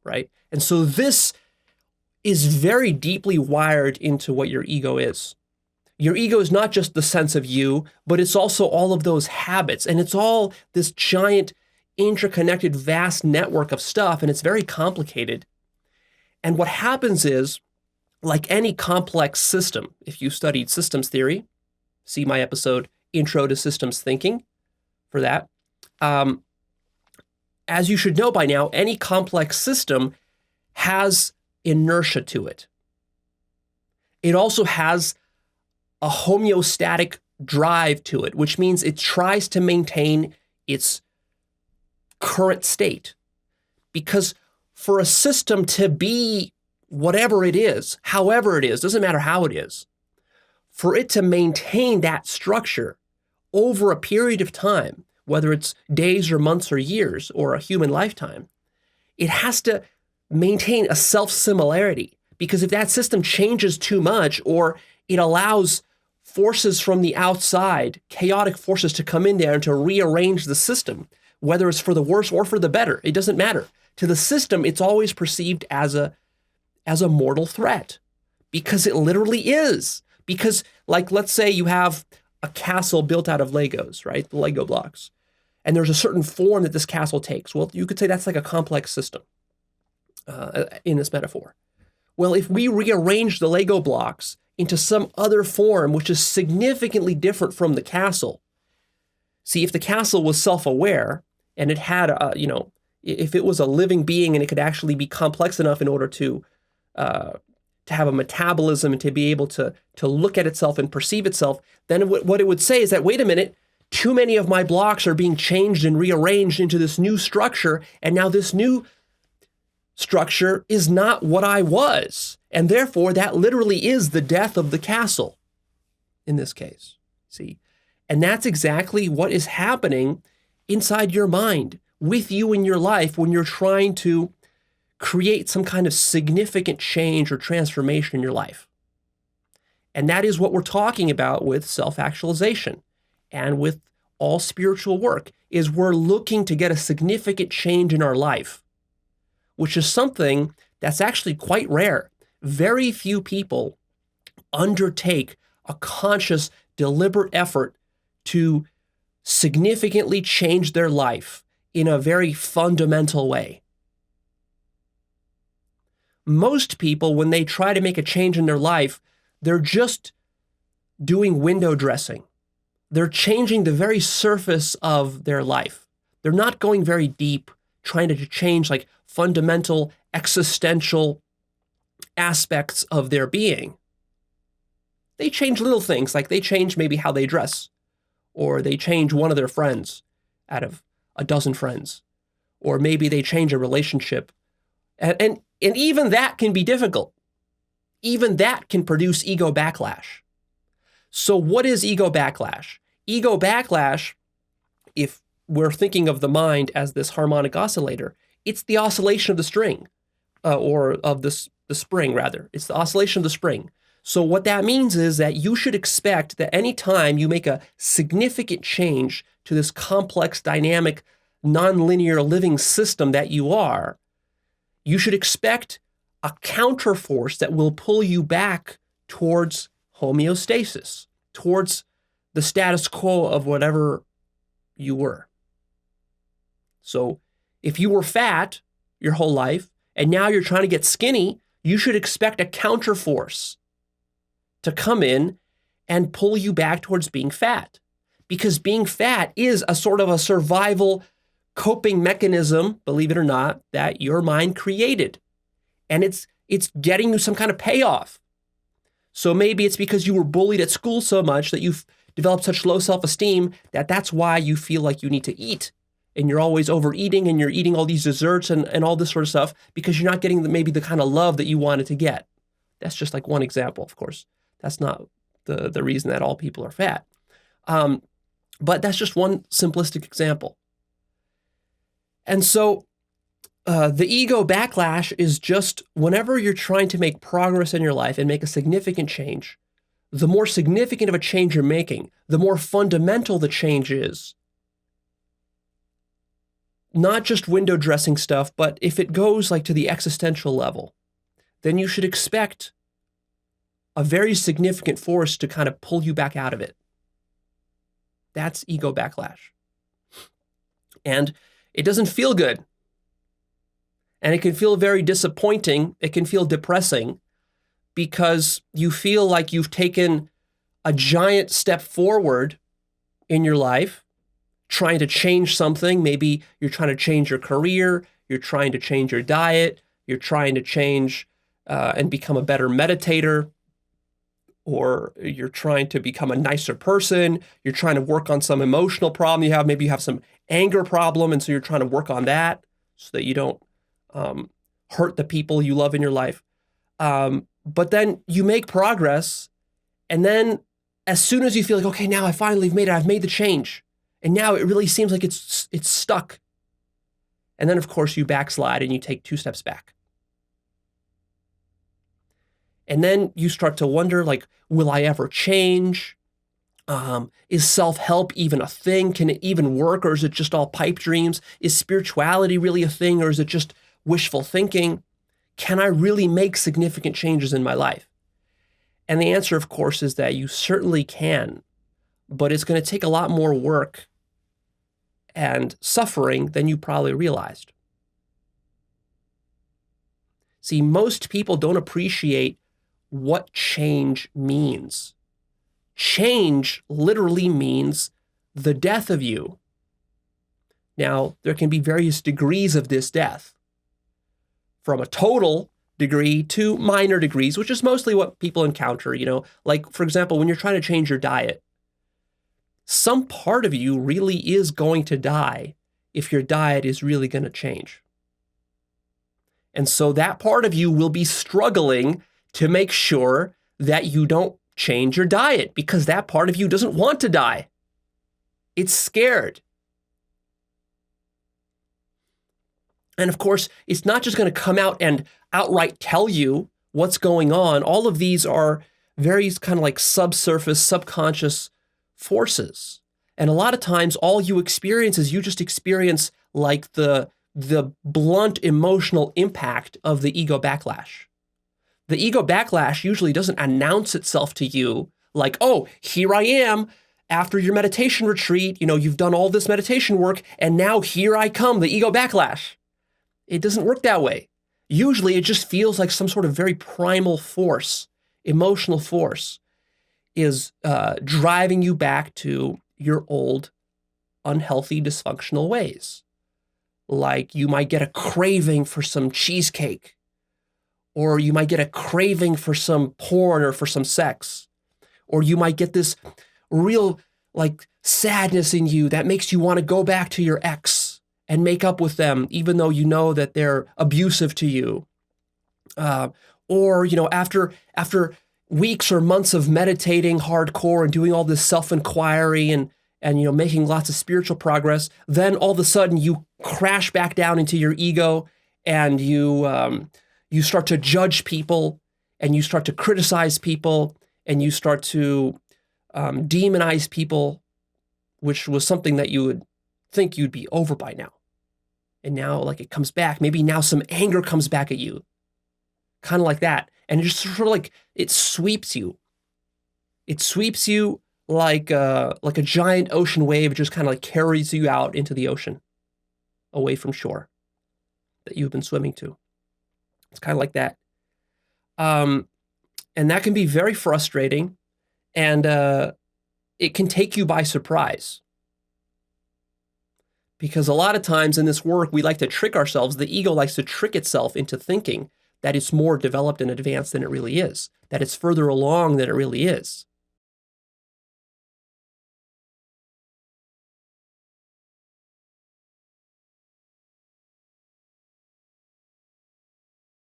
right? And so this is very deeply wired into what your ego is. Your ego is not just the sense of you, but it's also all of those habits. And it's all this giant, interconnected, vast network of stuff. And it's very complicated. And what happens is, like any complex system, if you studied systems theory, see my episode, Intro to Systems Thinking, for that. As you should know by now, any complex system has inertia to it. It also has a homeostatic drive to it, which means it tries to maintain its current state. Because for a system to be whatever it is, however it is, doesn't matter how it is, for it to maintain that structure over a period of time, whether it's days or months or years or a human lifetime, it has to maintain a self-similarity. Because if that system changes too much, or it allows forces from the outside, chaotic forces, to come in there and to rearrange the system, whether it's for the worse or for the better, it doesn't matter. To the system, it's always perceived as a mortal threat, because it literally is. Because, like, let's say you have a castle built out of Legos, right? The Lego blocks. And there's a certain form that this castle takes. Well, you could say that's like a complex system in this metaphor. Well, if we rearrange the Lego blocks into some other form, which is significantly different from the castle. See, if the castle was self-aware and it had, if it was a living being and it could actually be complex enough in order to have a metabolism and to be able to look at itself and perceive itself, then what it would say is that, wait a minute, too many of my blocks are being changed and rearranged into this new structure, and now this new structure is not what I was. And therefore, that literally is the death of the castle in this case. See? And that's exactly what is happening inside your mind with you in your life when you're trying to create some kind of significant change or transformation in your life. And that is what we're talking about with self-actualization and with all spiritual work, is we're looking to get a significant change in our life, which is something that's actually quite rare. Very few people undertake a conscious, deliberate effort to significantly change their life in a very fundamental way. Most people, when they try to make a change in their life, they're just doing window dressing. They're changing the very surface of their life. They're not going very deep, trying to change like fundamental, existential aspects of their being. They change little things, like they change maybe how they dress, or they change one of their friends out of a dozen friends, or maybe they change a relationship. And even that can be difficult. Even that can produce ego backlash. So what is ego backlash? Ego backlash, if we're thinking of the mind as this harmonic oscillator, it's the oscillation of the string, or of the spring, rather. It's the oscillation of the spring. So what that means is that you should expect that any time you make a significant change to this complex, dynamic, nonlinear living system that you are, you should expect a counterforce that will pull you back towards homeostasis, towards the status quo of whatever you were. So if you were fat your whole life and now you're trying to get skinny, you should expect a counterforce to come in and pull you back towards being fat. Because being fat is a sort of a survival coping mechanism, believe it or not, that your mind created. And it's getting you some kind of payoff. So maybe it's because you were bullied at school so much that you've developed such low self-esteem that that's why you feel like you need to eat. And you're always overeating and you're eating all these desserts and all this sort of stuff because you're not getting maybe the kind of love that you wanted to get. That's just like one example, of course. That's not the reason that all people are fat. But that's just one simplistic example. And so the ego backlash is just whenever you're trying to make progress in your life and make a significant change, the more significant of a change you're making, the more fundamental the change is, not just window dressing stuff, but if it goes like to the existential level, then you should expect a very significant force to kind of pull you back out of it. That's ego backlash. And it doesn't feel good. And it can feel very disappointing. It can feel depressing because you feel like you've taken a giant step forward in your life, trying to change something. Maybe you're trying to change your career, you're trying to change your diet, you're trying to change and become a better meditator, or you're trying to become a nicer person, you're trying to work on some emotional problem you have, maybe you have some anger problem, and so you're trying to work on that so that you don't hurt the people you love in your life. But then you make progress, and then as soon as you feel like, okay, now I finally made it, I've made the change, and now it really seems like it's stuck. And then, of course, you backslide and you take 2 steps back. And then you start to wonder, like, will I ever change? Is self-help even a thing? Can it even work, or is it just all pipe dreams? Is spirituality really a thing, or is it just wishful thinking? Can I really make significant changes in my life? And the answer, of course, is that you certainly can, but it's going to take a lot more work and suffering than you probably realized. See, most people don't appreciate what change means. Change literally means the death of you. Now, there can be various degrees of this death, from a total degree to minor degrees, which is mostly what people encounter, like, for example, when you're trying to change your diet, some part of you really is going to die if your diet is really going to change. And so that part of you will be struggling to make sure that you don't change your diet, because that part of you doesn't want to die. It's scared. And of course, it's not just going to come out and outright tell you what's going on. All of these are very kind of like subsurface, subconscious forces. And a lot of times all you experience is you just experience like the blunt emotional impact of the ego backlash. The ego backlash usually doesn't announce itself to you like, oh, here I am after your meditation retreat. You've done all this meditation work, and now here I come, the ego backlash. It doesn't work that way. Usually it just feels like some sort of very primal force, emotional force, is driving you back to your old, unhealthy, dysfunctional ways. Like you might get a craving for some cheesecake, or you might get a craving for some porn or for some sex, or you might get this real like sadness in you that makes you want to go back to your ex and make up with them, even though you know that they're abusive to you. Or after weeks or months of meditating hardcore and doing all this self-inquiry and making lots of spiritual progress, then all of a sudden you crash back down into your ego, and you start to judge people, and you start to criticize people, and you start to demonize people, which was something that you would think you'd be over by now. And now like it comes back. Maybe now some anger comes back at you, kind of like that. And it just sort of like, it sweeps you. It sweeps you like a giant ocean wave. Just kind of like carries you out into the ocean, away from shore that you've been swimming to. It's kind of like that. And that can be very frustrating, and it can take you by surprise. Because a lot of times in this work, we like to trick ourselves. The ego likes to trick itself into thinking that it's more developed and advanced than it really is, that it's further along than it really is.